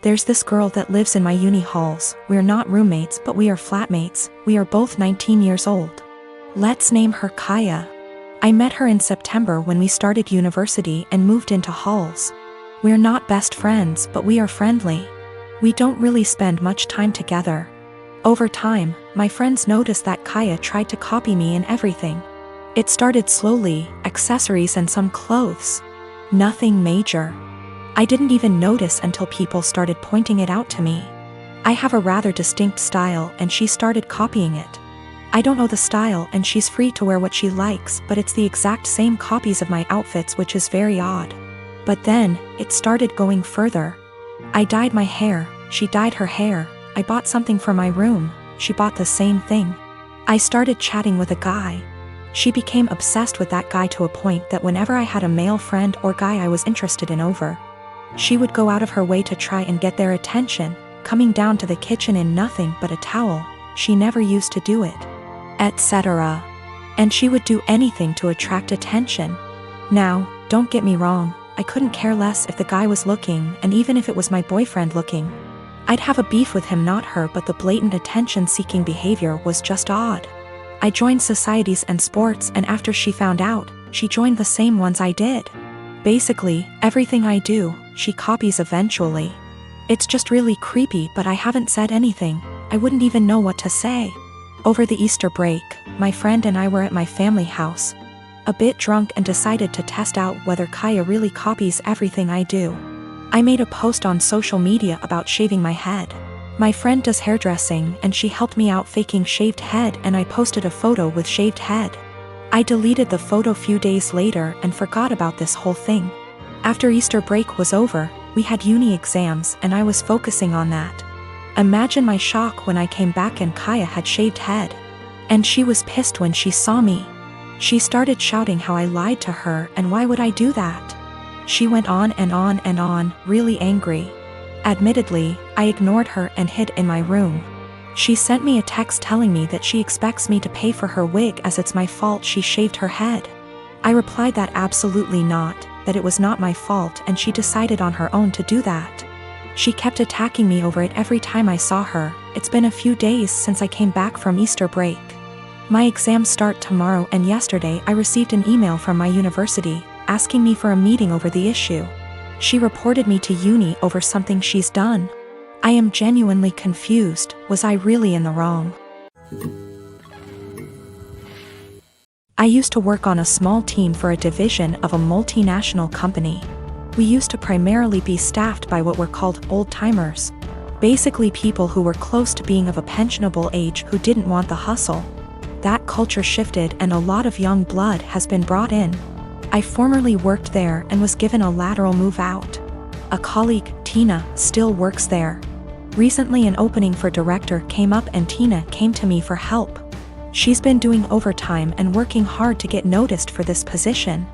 There's this girl that lives in my uni halls. We're not roommates, but we are flatmates. We are both 19 years old. Let's name her Kaya. I met her in September when we started university and moved into halls. We're not best friends, but we are friendly. We don't really spend much time together. Over time, my friends noticed that Kaya tried to copy me in everything. It started slowly, accessories and some clothes. Nothing major. I didn't even notice until people started pointing it out to me. I have a rather distinct style and she started copying it. I don't know the style and she's free to wear what she likes, but it's the exact same copies of my outfits, which is very odd. But then, it started going further. I dyed my hair, she dyed her hair. I bought something for my room, she bought the same thing. I started chatting with a guy. She became obsessed with that guy to a point that whenever I had a male friend or guy I was interested in over, she would go out of her way to try and get their attention, coming down to the kitchen in nothing but a towel. She never used to do it, etc. And she would do anything to attract attention. Now, don't get me wrong, I couldn't care less if the guy was looking, and even if it was my boyfriend looking. I'd have a beef with him, not her, but the blatant attention-seeking behavior was just odd. I joined societies and sports, and after she found out, she joined the same ones I did. Basically, everything I do, she copies eventually. It's just really creepy, but I haven't said anything. I wouldn't even know what to say. Over the Easter break, my friend and I were at my family house, a bit drunk, and decided to test out whether Kaya really copies everything I do. I made a post on social media about shaving my head. My friend does hairdressing and she helped me out faking shaved head, and I posted a photo with shaved head. I deleted the photo few days later and forgot about this whole thing. After Easter break was over, we had uni exams and I was focusing on that. Imagine my shock when I came back and Kaya had shaved head. And she was pissed when she saw me. She started shouting how I lied to her and why would I do that. She went on and on and on, really angry. Admittedly, I ignored her and hid in my room. She sent me a text telling me that she expects me to pay for her wig as it's my fault she shaved her head. I replied that absolutely not, that it was not my fault, and she decided on her own to do that. She kept attacking me over it every time I saw her. It's been a few days since I came back from Easter break. My exams start tomorrow, and yesterday I received an email from my university asking me for a meeting over the issue. She reported me to uni over something she's done. I am genuinely confused. Was I really in the wrong? I used to work on a small team for a division of a multinational company. We used to primarily be staffed by what were called old-timers. Basically people who were close to being of a pensionable age who didn't want the hustle. That culture shifted and a lot of young blood has been brought in. I formerly worked there and was given a lateral move out. A colleague, Tina, still works there. Recently an opening for director came up and Tina came to me for help. She's been doing overtime and working hard to get noticed for this position.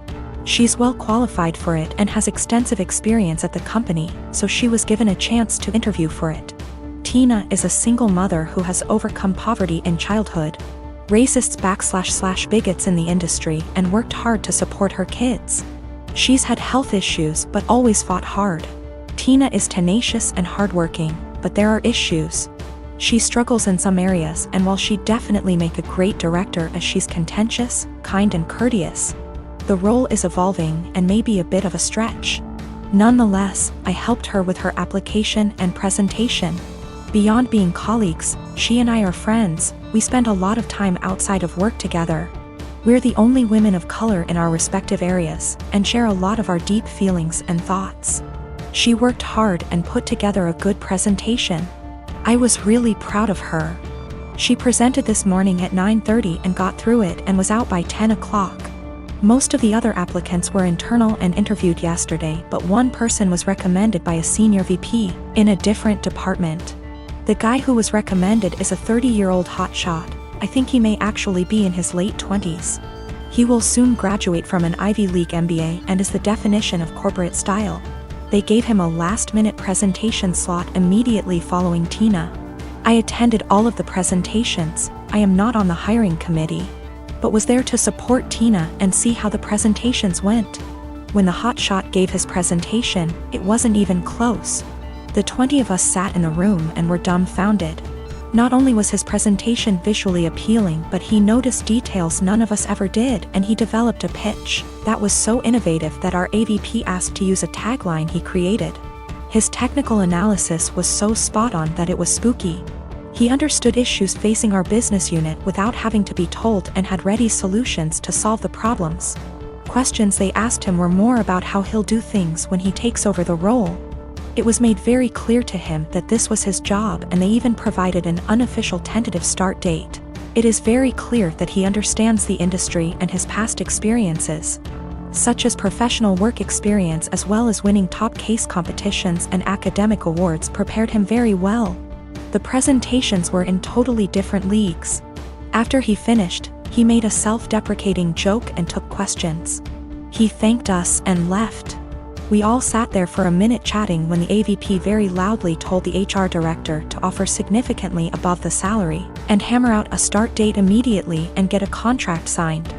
She's well qualified for it and has extensive experience at the company, so she was given a chance to interview for it. Tina is a single mother who has overcome poverty in childhood, racists/bigots in the industry, and worked hard to support her kids. She's had health issues but always fought hard. Tina is tenacious and hardworking, but there are issues. She struggles in some areas, and while she definitely make a great director as she's contentious, kind and courteous, the role is evolving and may be a bit of a stretch. Nonetheless, I helped her with her application and presentation. Beyond being colleagues, she and I are friends. We spend a lot of time outside of work together. We're the only women of color in our respective areas, and share a lot of our deep feelings and thoughts. She worked hard and put together a good presentation. I was really proud of her. She presented this morning at 9:30 and got through it and was out by 10 o'clock. Most of the other applicants were internal and interviewed yesterday, but one person was recommended by a senior VP in a different department. The guy who was recommended is a 30-year-old hotshot. I think he may actually be in his late 20s. He will soon graduate from an Ivy League MBA and is the definition of corporate style. They gave him a last-minute presentation slot immediately following Tina. I attended all of the presentations. I am not on the hiring committee, but was there to support Tina and see how the presentations went. When the hotshot gave his presentation, it wasn't even close. The 20 of us sat in the room and were dumbfounded. Not only was his presentation visually appealing, but he noticed details none of us ever did, and he developed a pitch that was so innovative that our AVP asked to use a tagline he created. His technical analysis was so spot on that it was spooky. He understood issues facing our business unit without having to be told and had ready solutions to solve the problems. Questions they asked him were more about how he'll do things when he takes over the role. It was made very clear to him that this was his job, and they even provided an unofficial tentative start date. It is very clear that he understands the industry and his past experiences, such as professional work experience as well as winning top case competitions and academic awards, prepared him very well. The presentations were in totally different leagues. After he finished, he made a self-deprecating joke and took questions. He thanked us and left. We all sat there for a minute chatting when the AVP very loudly told the HR director to offer significantly above the salary and hammer out a start date immediately and get a contract signed.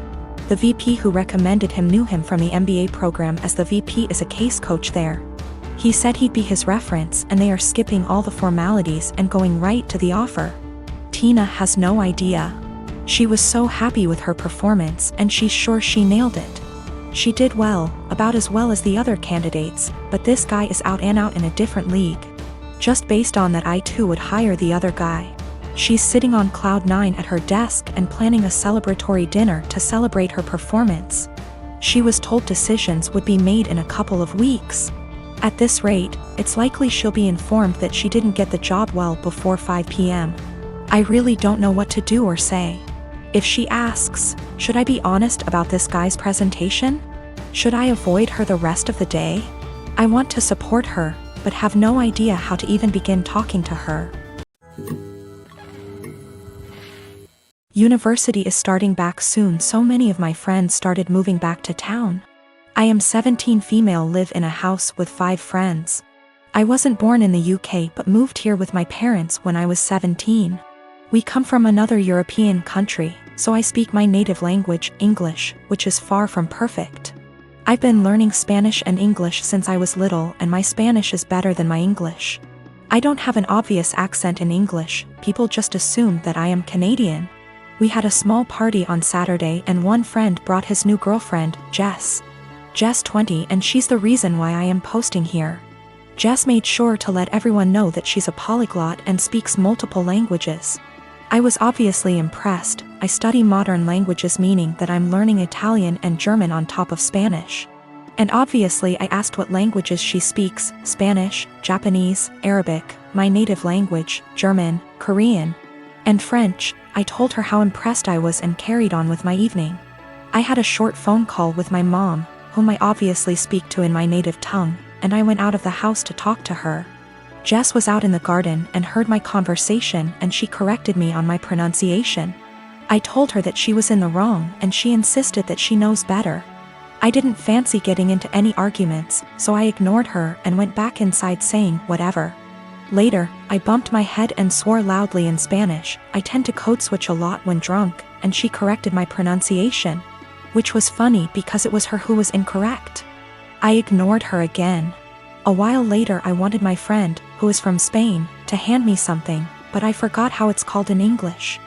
The VP who recommended him knew him from the MBA program, as the VP is a case coach there. He said he'd be his reference, and they are skipping all the formalities and going right to the offer. Tina has no idea. She was so happy with her performance, and she's sure she nailed it. She did well, about as well as the other candidates, but this guy is out and out in a different league. Just based on that, I too would hire the other guy. She's sitting on cloud 9 at her desk and planning a celebratory dinner to celebrate her performance. She was told decisions would be made in a couple of weeks. At this rate, it's likely she'll be informed that she didn't get the job well before 5 p.m. I really don't know what to do or say. If she asks, should I be honest about this guy's presentation? Should I avoid her the rest of the day? I want to support her, but have no idea how to even begin talking to her. University is starting back soon, so many of my friends started moving back to town. I am 17 female, live in a house with 5 friends. I wasn't born in the UK but moved here with my parents when I was 17. We come from another European country, so I speak my native language, English, which is far from perfect. I've been learning Spanish and English since I was little, and my Spanish is better than my English. I don't have an obvious accent in English, people just assume that I am Canadian. We had a small party on Saturday and one friend brought his new girlfriend, Jess. Jess 20, and she's the reason why I am posting here. Jess made sure to let everyone know that she's a polyglot and speaks multiple languages. I was obviously impressed. I study modern languages, meaning that I'm learning Italian and German on top of Spanish. And obviously I asked what languages she speaks: Spanish, Japanese, Arabic, my native language, German, Korean, and French. I told her how impressed I was and carried on with my evening. I had a short phone call with my mom, whom I obviously speak to in my native tongue, and I went out of the house to talk to her. Jess was out in the garden and heard my conversation, and she corrected me on my pronunciation. I told her that she was in the wrong, and she insisted that she knows better. I didn't fancy getting into any arguments, so I ignored her and went back inside saying whatever. Later, I bumped my head and swore loudly in Spanish. I tend to code switch a lot when drunk, and she corrected my pronunciation, which was funny because it was her who was incorrect. I ignored her again. A while later I wanted my friend, who is from Spain, to hand me something, but I forgot how it's called in English.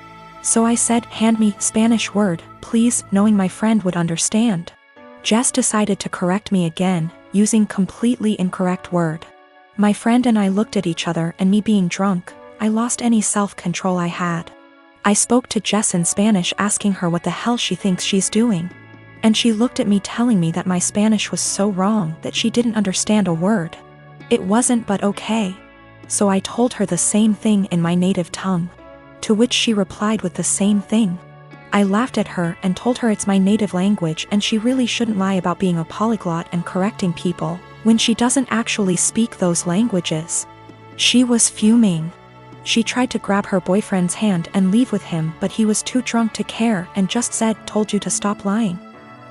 So I said, "Hand me Spanish word, please," knowing my friend would understand. Jess decided to correct me again, using completely incorrect word. My friend and I looked at each other, and me being drunk, I lost any self-control I had. I spoke to Jess in Spanish asking her what the hell she thinks she's doing. And she looked at me telling me that my Spanish was so wrong that she didn't understand a word. It wasn't, but okay. So I told her the same thing in my native tongue, to which she replied with the same thing. I laughed at her and told her it's my native language and she really shouldn't lie about being a polyglot and correcting people when she doesn't actually speak those languages. She was fuming. She tried to grab her boyfriend's hand and leave with him, but he was too drunk to care and just said, "Told you to stop lying."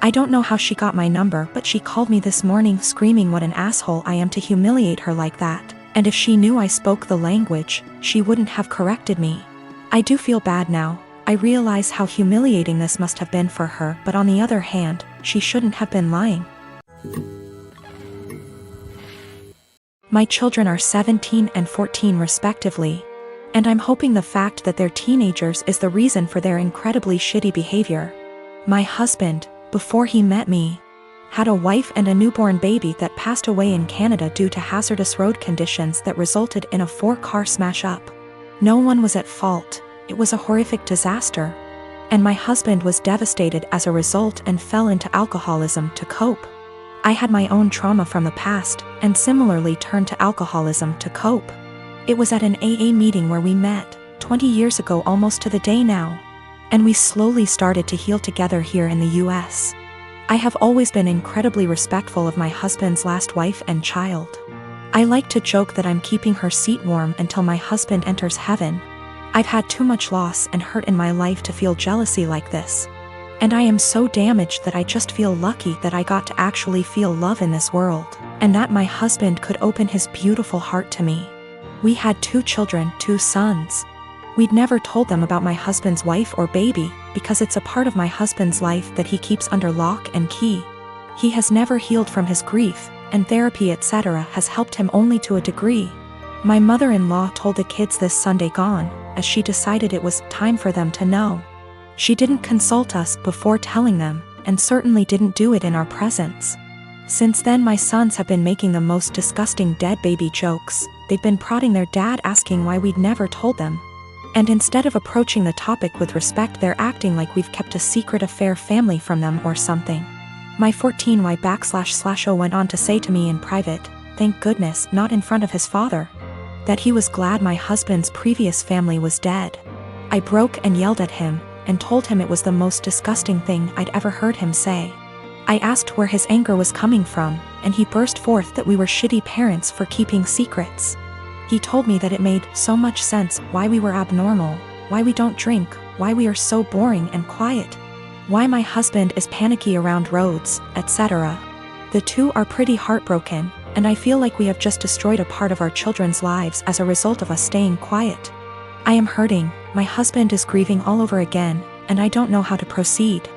I don't know how she got my number, but she called me this morning screaming what an asshole I am to humiliate her like that, and if she knew I spoke the language, she wouldn't have corrected me. I do feel bad now. I realize how humiliating this must have been for her, but on the other hand, she shouldn't have been lying. My children are 17 and 14 respectively. And I'm hoping the fact that they're teenagers is the reason for their incredibly shitty behavior. My husband, before he met me, had a wife and a newborn baby that passed away in Canada due to hazardous road conditions that resulted in a 4-car smash-up. No one was at fault, it was a horrific disaster. And my husband was devastated as a result and fell into alcoholism to cope. I had my own trauma from the past, and similarly turned to alcoholism to cope. It was at an AA meeting where we met, 20 years ago almost to the day now. And we slowly started to heal together here in the US. I have always been incredibly respectful of my husband's last wife and child. I like to joke that I'm keeping her seat warm until my husband enters heaven. I've had too much loss and hurt in my life to feel jealousy like this. And I am so damaged that I just feel lucky that I got to actually feel love in this world, and that my husband could open his beautiful heart to me. We had 2 children, 2 sons. We'd never told them about my husband's wife or baby, because it's a part of my husband's life that he keeps under lock and key. He has never healed from his grief, and therapy etc. has helped him only to a degree. My mother-in-law told the kids this Sunday gone, as she decided it was time for them to know. She didn't consult us before telling them, and certainly didn't do it in our presence. Since then my sons have been making the most disgusting dead baby jokes. They've been prodding their dad asking why we'd never told them. And instead of approaching the topic with respect, they're acting like we've kept a secret affair family from them or something. My 14Y//0 went on to say to me in private, thank goodness, not in front of his father, that he was glad my husband's previous family was dead. I broke and yelled at him, and told him it was the most disgusting thing I'd ever heard him say. I asked where his anger was coming from, and he burst forth that we were shitty parents for keeping secrets. He told me that it made so much sense why we were abnormal, why we don't drink, why we are so boring and quiet, why my husband is panicky around roads, etc. The 2 are pretty heartbroken, and I feel like we have just destroyed a part of our children's lives as a result of us staying quiet. I am hurting, my husband is grieving all over again, and I don't know how to proceed.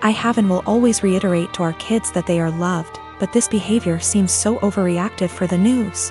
I have and will always reiterate to our kids that they are loved, but this behavior seems so overreactive for the news.